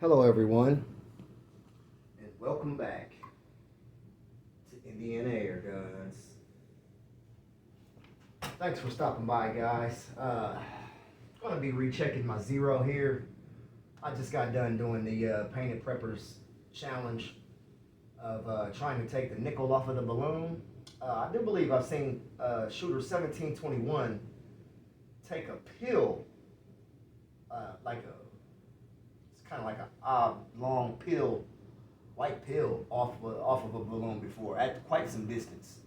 Hello everyone, and welcome back to Indiana Airguns. Thanks for stopping by, guys. Gonna be rechecking my zero here. I just got done doing the Painted Preppers challenge of trying to take the nickel off of the balloon. I do believe I've seen shooter 1721 take a pill, it's kind of like a long pill, white pill off of a balloon before at quite some distance.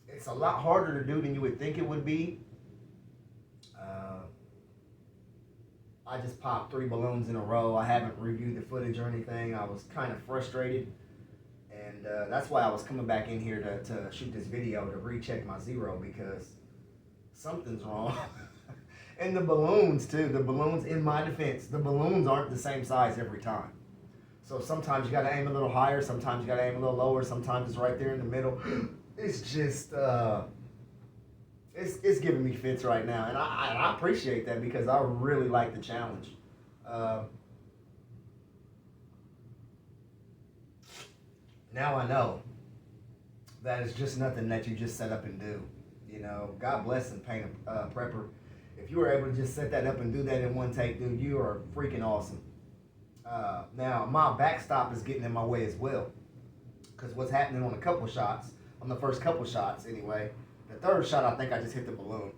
It's a lot harder to do than you would think it would be. I just popped 3 balloons in a row. I haven't reviewed the footage or anything. I was kind of frustrated, and that's why I was coming back in here to shoot this video to recheck my zero, because something's wrong. And the balloons too. The balloons, in my defense, the balloons aren't the same size every time. So sometimes you got to aim a little higher. Sometimes you got to aim a little lower. Sometimes it's right there in the middle. It's just it's giving me fits right now, and I appreciate that because I really like the challenge. Now I know that it's just nothing that you just set up and do. You know, God bless and Painted Prepper. If you were able to just set that up and do that in one take, dude, you are freaking awesome. Now, my backstop is getting in my way as well. Because what's happening on a couple shots, on the first couple shots anyway, the third shot, I think I just hit the balloon.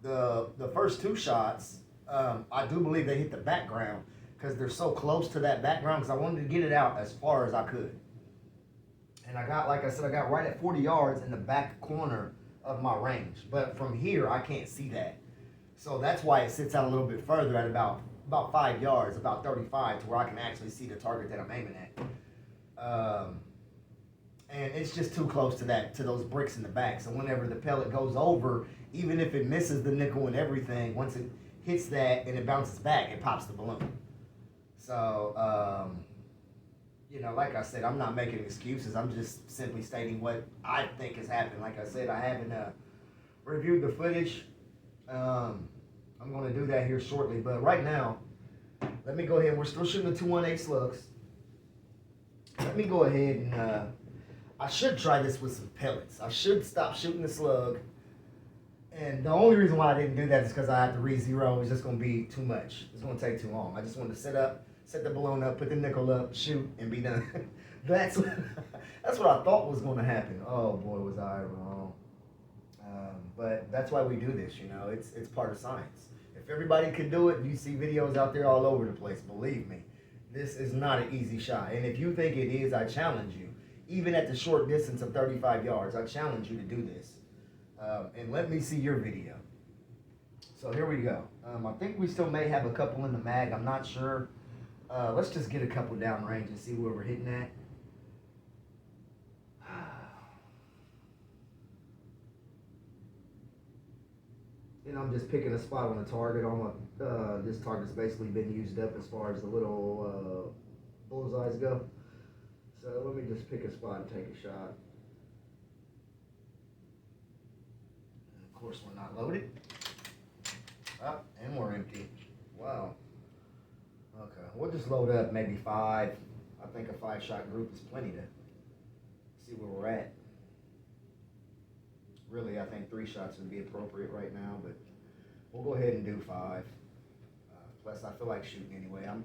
The first 2 shots, I do believe they hit the background because they're so close to that background, because I wanted to get it out as far as I could. And I got, like I said, I got right at 40 yards in the back corner of my range. But from here, I can't see that. So that's why it sits out a little bit further at about 5 yards, about 35, to where I can actually see the target that I'm aiming at. And it's just too close to those bricks in the back. So whenever the pellet goes over, even if it misses the nickel and everything, once it hits that and it bounces back, it pops the balloon. So, you know, like I said, I'm not making excuses. I'm just simply stating what I think has happened. Like I said, I haven't reviewed the footage. I'm going to do that here shortly, but right now, let me go ahead. We're still shooting the 218 slugs. Let me go ahead and I should try this with some pellets. I should stop shooting the slug, and the only reason why I didn't do that is because I had to re-zero. It's just going to be too much. It's going to take too long. I just wanted to set the balloon up, put the nickel up, shoot, and be done. That's what I thought was going to happen. Oh boy, was I wrong. But that's why we do this, you know. It's part of science. If everybody could do it, you see videos out there all over the place. Believe me, this is not an easy shot. And if you think it is, I challenge you. Even at the short distance of 35 yards, I challenge you to do this. And let me see your video. So here we go. I think we still may have a couple in the mag. I'm not sure. Let's just get a couple downrange and see where we're hitting at. And I'm just picking a spot on the target. This target's basically been used up as far as the little bullseyes go. So let me just pick a spot and take a shot. And of course, we're not loaded. Oh, and we're empty. Wow. Okay, we'll just load up maybe 5. I think a 5-shot group is plenty to see where we're at. Really, I think 3 shots would be appropriate right now, but we'll go ahead and do 5. Plus, I feel like shooting anyway. I'm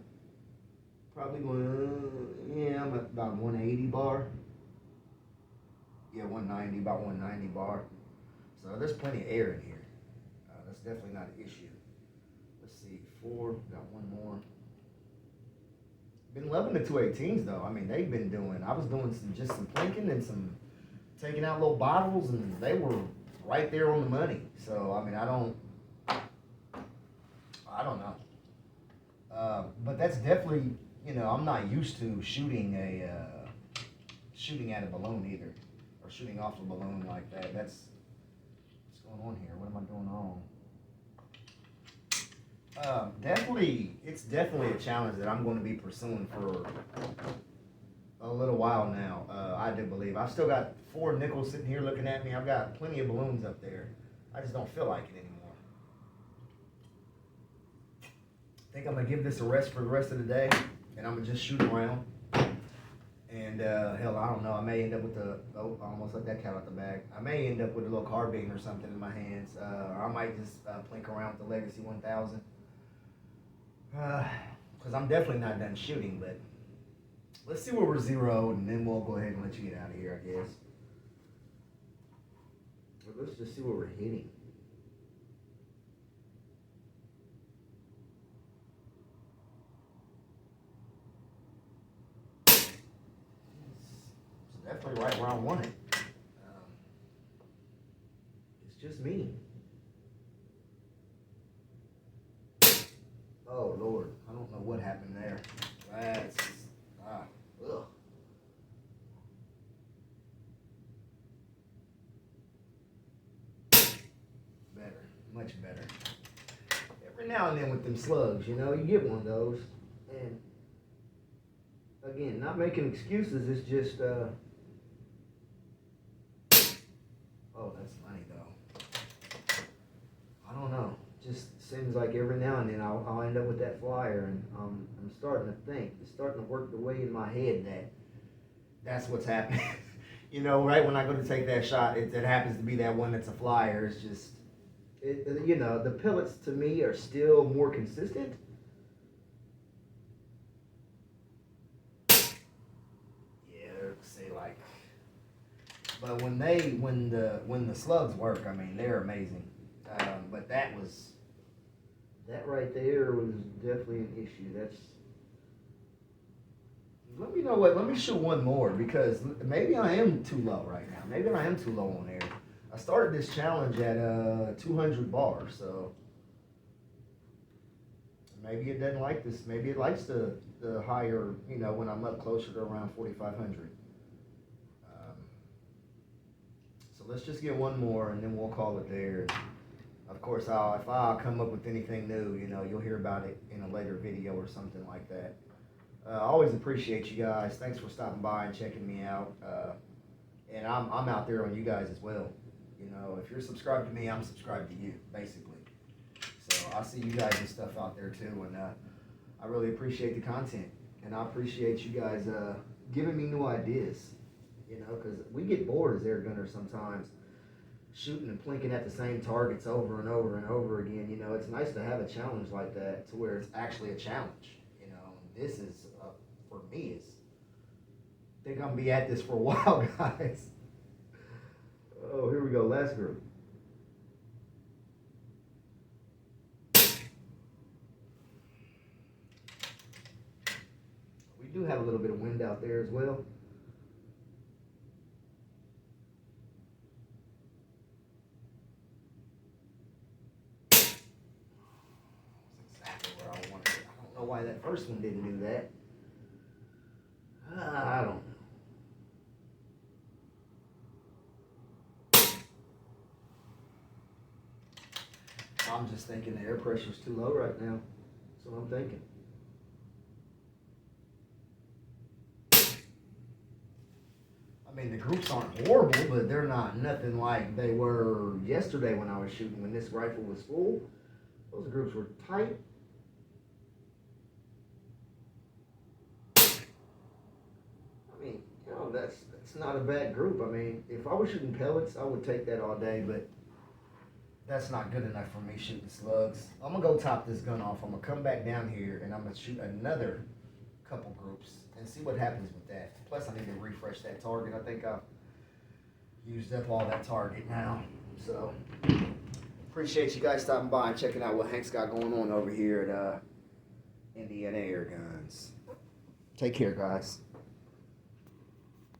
probably I'm at about 180 bar. Yeah, 190, about 190 bar. So there's plenty of air in here. That's definitely not an issue. Let's see, 4, got 1 more. Been loving the 218s though. I mean, they've been doing, I was doing some plinking and some taking out little bottles, and they were right there on the money. So, I mean, I don't know. But that's definitely, you know, I'm not used to shooting at a balloon either, or shooting off a balloon like that. That's what's going on here. What am I doing wrong? It's definitely a challenge that I'm going to be pursuing for a little while now. I do believe. I've still got 4 nickels sitting here looking at me. I've got plenty of balloons up there. I just don't feel like it anymore. think I'm gonna give this a rest for the rest of the day, and I'm gonna just shoot around. And hell, I don't know. I may end up with I almost let that cat out the bag. I may end up with a little carbine or something in my hands, or I might just plink around with the Legacy 1000. Because I'm definitely not done shooting, but let's see where we're zeroed, and then we'll go ahead and let you get out of here, I guess. But let's just see where we're hitting. Definitely right where I want it. It's just me. Oh Lord, I don't know what happened there. That's ugh. Better, much better. Every now and then with them slugs, you know, you get one of those, and again, not making excuses. It's just oh, that's funny though. I don't know. Just seems like every now and then I'll end up with that flyer, and I'm starting to think. It's starting to work the way in my head that that's what's happening. You know, right when I go to take that shot, it happens to be that one that's a flyer. It's just, you know, the pellets to me are still more consistent. Yeah, say like. But when the slugs work, I mean, they're amazing. But that right there was definitely an issue. Let me know what. Let me shoot one more, because maybe I am too low right now. Maybe I am too low on air. I started this challenge at 200 bars, so maybe it doesn't like this. Maybe it likes the higher, you know, when I'm up closer to around 4,500. So let's just get one more, and then we'll call it there. Of course, if I come up with anything new, you know, you'll hear about it in a later video or something like that. I always appreciate you guys. Thanks for stopping by and checking me out. And I'm out there on you guys as well. You know, if you're subscribed to me, I'm subscribed to you, basically. So I see you guys and stuff out there too, and I really appreciate the content. And I appreciate you guys giving me new ideas. You know, because we get bored as air gunners sometimes, shooting and plinking at the same targets over and over and over again. You know, it's nice to have a challenge like that to where it's actually a challenge. You know, this is, for me, I think I'm going to be at this for a while, guys. Oh, here we go, last group. We do have a little bit of wind out there as well. Why that first one didn't do that. I don't know. I'm just thinking the air pressure's too low right now. That's what I'm thinking. I mean, the groups aren't horrible, but they're not nothing like they were yesterday when I was shooting, when this rifle was full. Those groups were tight. That's not a bad group. I mean, if I was shooting pellets, I would take that all day, but that's not good enough for me shooting slugs. I'm going to go top this gun off. I'm going to come back down here, and I'm going to shoot another couple groups and see what happens with that. Plus, I need to refresh that target. I think I've used up all that target now. So, appreciate you guys stopping by and checking out what Hank's got going on over here at Indiana Airguns. Take care, guys.